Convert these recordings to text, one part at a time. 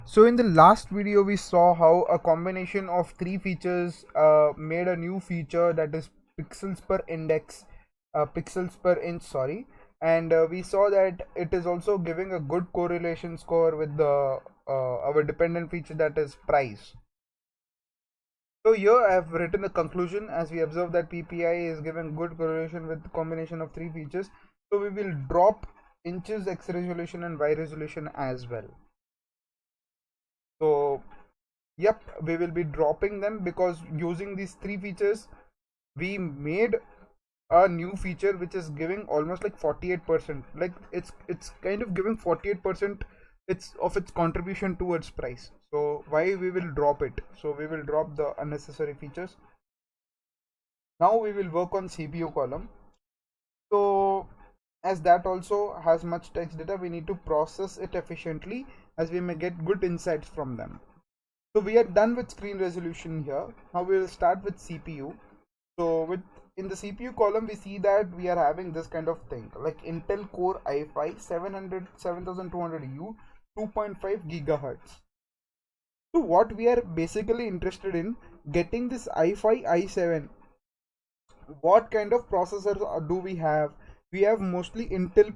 So in the last video we saw how a combination of three features made a new feature, that is pixels per index, pixels per inch, sorry. And we saw that it is also giving a good correlation score with the our dependent feature, that is price. So here I have written the conclusion. As we observe that PPI is giving good correlation with the combination of three features, so we will drop inches, X resolution and Y resolution as well. So yep, we will be dropping them, because using these three features we made a new feature which is giving almost like 48%, like it's kind of giving 48% its contribution towards price. So why we will drop it? So we will drop the unnecessary features. Now we will work on CPU column. So as that also has much text data, we need to process it efficiently, as we may get good insights from them. So we are done with screen resolution here. Now we will start with CPU. So in the CPU column, we see that we are having this kind of thing, like Intel Core i5 7200U 2.5 gigahertz. So what we are basically interested in getting this i5 i7, what kind of processors do we have? We have mostly Intel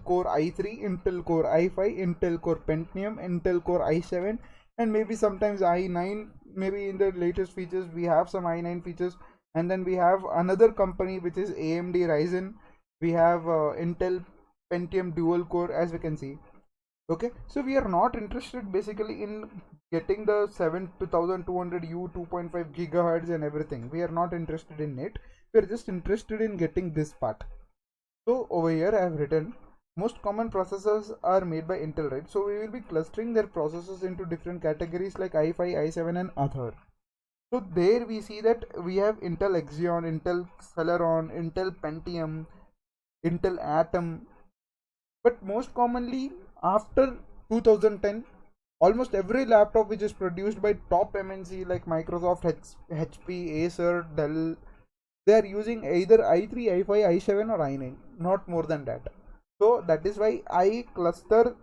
Core i3, Intel Core i5, Intel Core Pentium, Intel Core i7, and maybe sometimes i9. Maybe in the latest features we have some i9 features, and then we have another company which is AMD Ryzen. We have Intel Pentium dual core, as we can see. Okay, so we are not interested basically in getting the 7200U 2.5 gigahertz and everything. We are not interested in it. We are just interested in getting this part. So over here I have written most common processors are made by Intel, right? So we will be clustering their processors into different categories like i5, i7 and other. So there we see that we have Intel Xeon, Intel Celeron, Intel Pentium, Intel Atom. But most commonly after 2010, almost every laptop which is produced by top MNC like Microsoft, HP, Acer, Dell, they are using either i3, i5, i7 or i9, not more than that. So that is why I cluster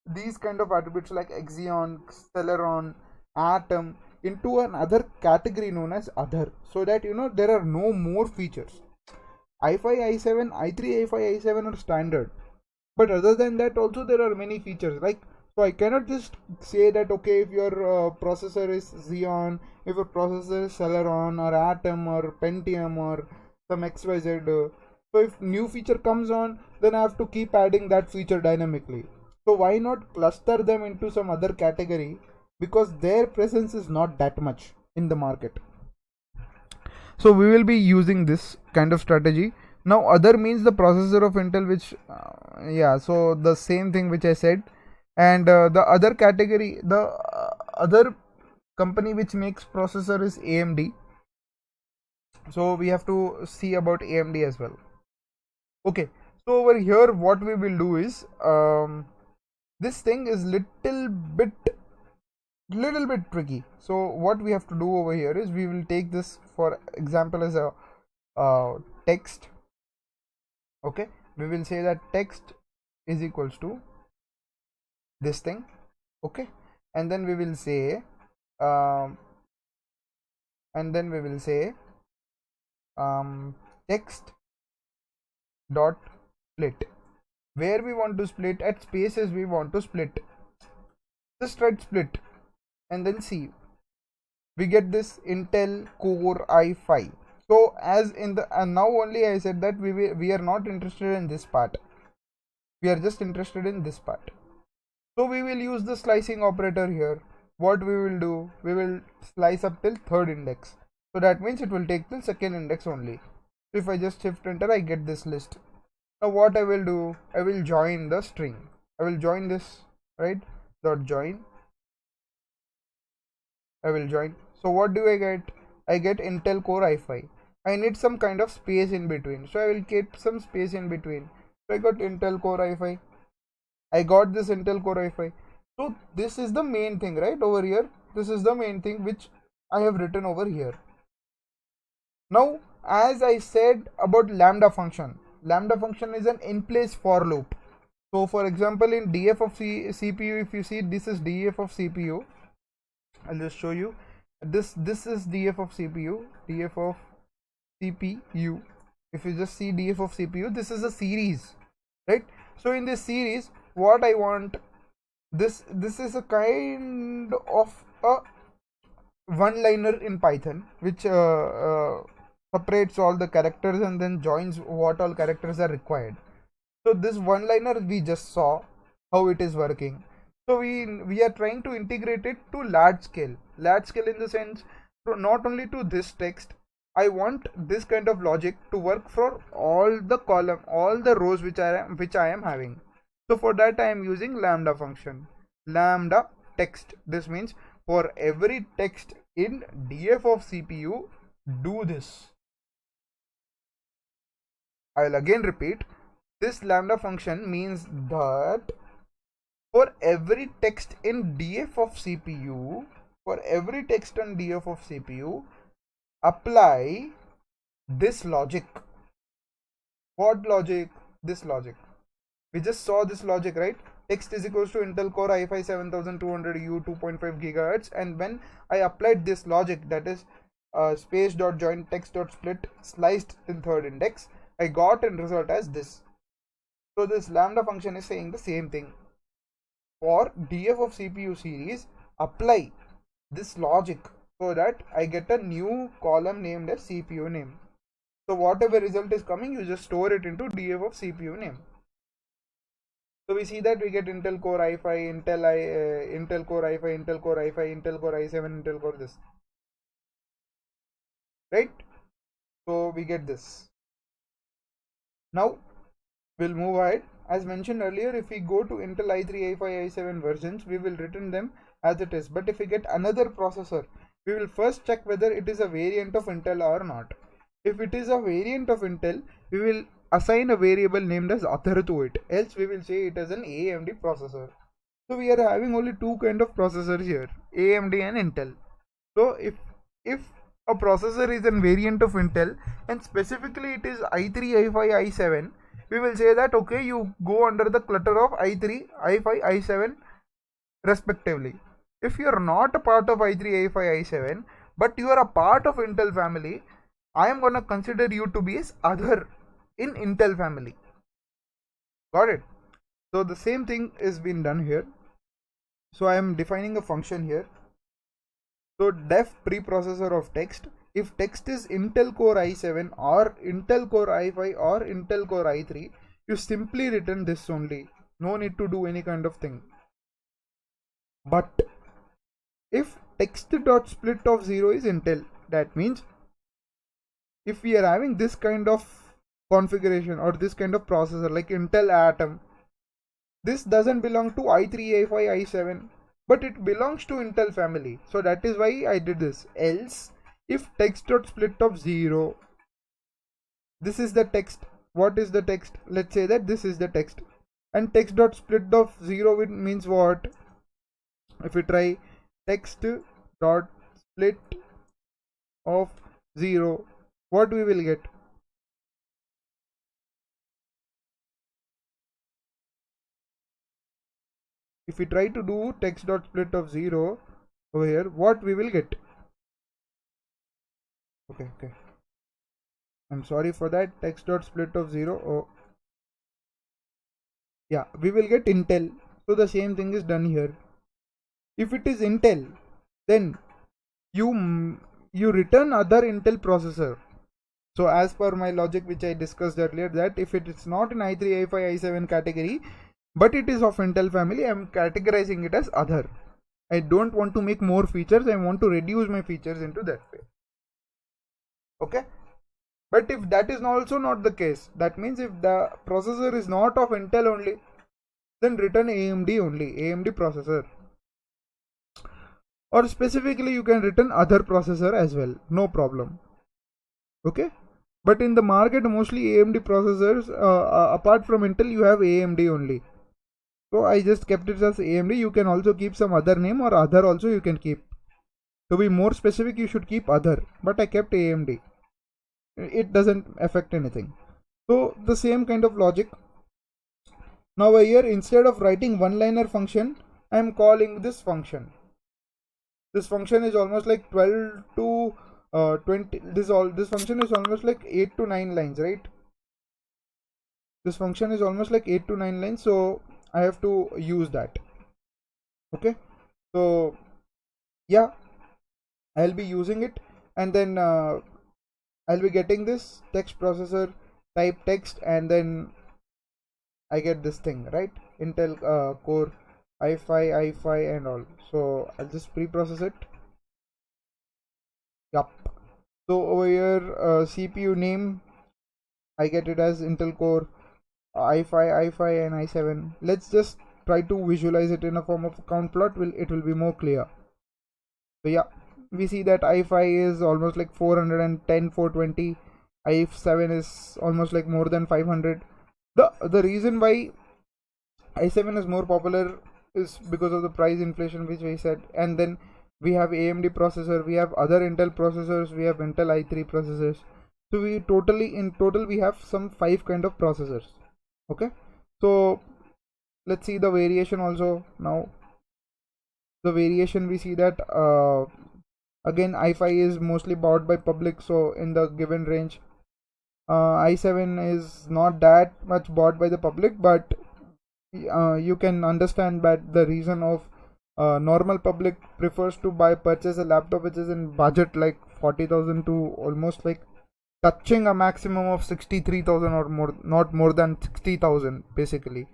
these kind of attributes like Xeon, Celeron, Atom into another category known as other, so that there are no more features. i5, i7, i3, i5, i7 are standard, but other than that also there are many features. Like, so I cannot just say that okay, if your processor is Xeon, if your processor is Celeron or Atom or Pentium or some XYZ, so if new feature comes on, then I have to keep adding that feature dynamically. So why not cluster them into some other category, because their presence is not that much in the market. So we will be using this kind of strategy. Now other means the processor of Intel, which yeah, so the same thing which I said. And the other category, the other company which makes processor is AMD. So we have to see about AMD as well. Okay, so over here what we will do is this thing is little bit tricky. So what we have to do over here is we will take this for example as a text. Okay, we will say that text is equals to this thing. Okay, and then we will say text dot split. Where we want to split? At spaces we want to split. Just write split and then see, we get this Intel Core i5. So as in the now only I said that we are not interested in this part, we are just interested in this part. So we will use the slicing operator here. What we will do, we will slice up till third index, so that means it will take till second index only. So if I just shift enter, I get this list. Now what I will do, I will join the string. I will join this, right? Dot join. I will join. So what do I get? I get Intel Core i5. I need some kind of space in between, so I will keep some space in between. So I got Intel Core i5. I got this Intel Core i5. So this is the main thing, right? Over here, this is the main thing which I have written over here. Now, as I said about lambda function is an in place for loop. So for example, in DF of CPU, if you see, this is DF of CPU. I'll just show you. This is DF of CPU. DF of CPU. If you just see DF of CPU, this is a series, right? So in this series, what I want, this is a kind of a one liner in Python, which separates all the characters and then joins what all characters are required. So this one liner we just saw how it is working. So we are trying to integrate it to large scale in the sense, not only to this text. I want this kind of logic to work for all the column, all the rows which I am having. So for that I am using lambda function, lambda text. This means for every text in DF of CPU, do this. I'll again repeat. This lambda function means that for every text in DF of CPU, apply this logic. What logic? This logic. We just saw this logic, right? Text is equals to Intel Core i5 7200U 2.5 GHz, and when I applied this logic, that is space.join text.split sliced in third index, I got a result as this. So this lambda function is saying the same thing. For DF of CPU series, apply this logic so that I get a new column named as CPU name. So whatever result is coming, you just store it into DF of CPU name. So we see that we get Intel Core i5, Intel Core i5, Intel Core i5, Intel Core i7, Intel Core this. Right? So we get this. Now we'll move ahead. As mentioned earlier, if we go to Intel i3, i5, i7 versions, we will return them as it is. But if we get another processor, we will first check whether it is a variant of Intel or not. If it is a variant of Intel, we will assign a variable named as other to it. Else we will say it is an AMD processor. So we are having only two kind of processors here, AMD and Intel. So if a processor is a variant of Intel and specifically it is i3, i5, i7, we will say that okay, you go under the clutter of i3, i5, i7 respectively. If you are not a part of i3, i5, i7 but you are a part of Intel family, I am gonna consider you to be as other in Intel family. Got it? So the same thing is been done here. So I am defining a function here. So def preprocessor of text. If text is Intel Core i7 or Intel Core i5 or Intel Core i3, you simply return this only. No need to do any kind of thing. But if text.split of 0 is Intel, that means if we are having this kind of configuration or this kind of processor like Intel Atom, this doesn't belong to i3, i5, i7, but it belongs to Intel family. So that is why I did this. Else, if text.split of 0, this is the text. What is the text? Let's say that this is the text. And text.split of 0 means what? If we try text.split of 0, what we will get? If we try to do text.split of 0 over here, what we will get? Okay. I'm sorry for that. Text.split of 0. Oh, yeah, we will get Intel. So the same thing is done here. If it is Intel, then you return other Intel processor. So as per my logic which I discussed earlier, that if it is not in i3, i5, i7 category, but it is of Intel family, I am categorizing it as other. I don't want to make more features. I want to reduce my features into that way. Okay. But if that is also not the case, that means if the processor is not of Intel only, then return AMD only, AMD processor. Or specifically you can return other processor as well, no problem. Okay. But in the market, mostly AMD processors, apart from Intel, you have AMD only. So I just kept it as AMD. You can also keep some other name, or other also you can keep. To be more specific, you should keep other. But I kept AMD. It doesn't affect anything. So the same kind of logic. Now over here, instead of writing one-liner function, I am calling this function. This function is almost like 12 to 20. This function is almost like 8 to 9 lines, right? This function is almost like 8 to 9 lines, so I have to use that. Okay, so yeah, I'll be using it, and then I'll be getting this text processor, type text, and then I get this thing, right? Intel Core i5 and all. So I'll just pre-process it. Yup. So over here, CPU name, I get it as Intel Core i5 and i7. Let's just try to visualize it in a form of a count plot. It will be more clear. So yeah, we see that i5 is almost like 410, 420. i7 is almost like more than 500. The reason why i7 is more popular is because of the price inflation, which we said, and then we have AMD processor, we have other Intel processors, we have Intel i3 processors. So we in total we have some 5 kind of processors. Okay, so let's see the variation also. Now the variation, we see that again i5 is mostly bought by public, so in the given range i7 is not that much bought by the public, but you can understand that the reason of normal public prefers to purchase a laptop which is in budget like 40,000 to almost like touching a maximum of 63,000 or more, not more than 60,000 basically.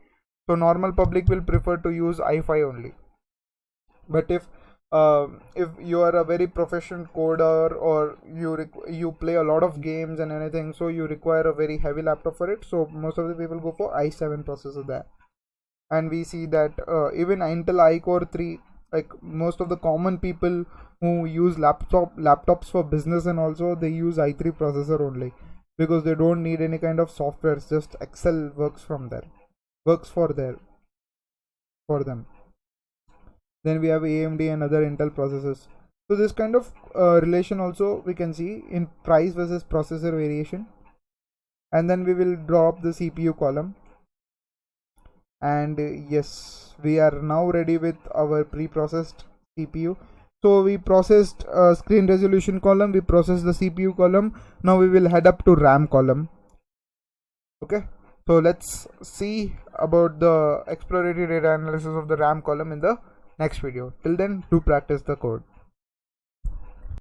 So normal public will prefer to use i5 only. But if you are a very proficient coder, or you play a lot of games and anything, so you require a very heavy laptop for it, so most of the people go for i7 processor there. And we see that even Intel iCore 3, like most of the common people who use laptops for business, and also they use i3 processor only, because they don't need any kind of software, just Excel works for them. Then we have AMD and other Intel processors. So this kind of relation also we can see in price versus processor variation. And then we will drop the CPU column. And yes, we are now ready with our pre-processed CPU. So we processed screen resolution column, we processed the CPU column. Now we will head up to RAM column. Okay, so let's see about the exploratory data analysis of the RAM column in the next video. Till then, do practice the code.